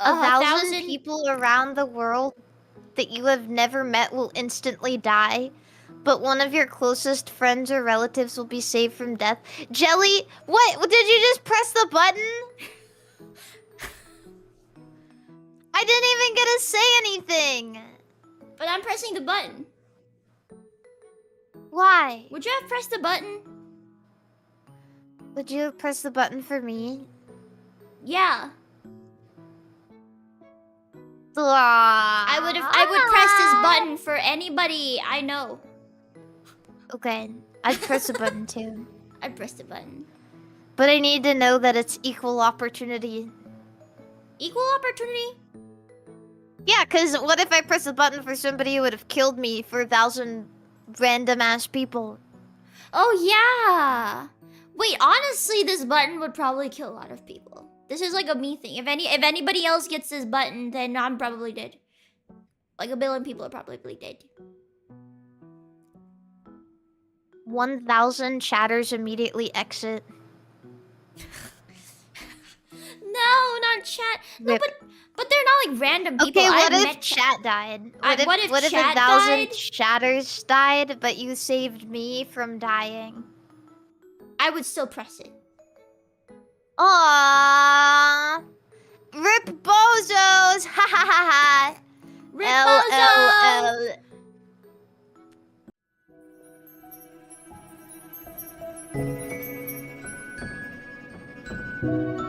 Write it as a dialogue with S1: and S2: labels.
S1: A thousand
S2: thousand-
S1: people around the world that you have never met will instantly die, but one of your closest friends or relatives will be saved from death. Jelly, what? Did you just press the button? I didn't even get to say anything.
S2: But I'm pressing the button.
S1: Why?
S2: Would you have pressed the button?
S1: Would you have pressed the button for me?
S2: Yeah.
S1: I
S2: I would press this button for anybody I know.
S1: Okay, I'd press the button too.
S2: I'd press the button.
S1: But I need to know that it's equal opportunity.
S2: Equal opportunity?
S1: Yeah, because what if I press the button for somebody who would have killed me for 1,000 random ass people?
S2: Oh yeah. Wait, honestly, this button would probably kill a lot of people. This is like a me thing. If anybody else gets this button, then I'm probably dead. Like 1 billion people are probably dead.
S1: 1,000 chatters immediately exit.
S2: No, not chat. No,
S1: Rip.
S2: but they're not like random people.
S1: Okay, what
S2: I've
S1: if
S2: met
S1: chat died?
S2: what if chat
S1: 1,000
S2: died?
S1: chatters died, but you saved me from dying?
S2: I would still press it.
S1: Aww. Rip bozos! Ha ha ha ha!
S2: Rip bozo!
S1: LLL.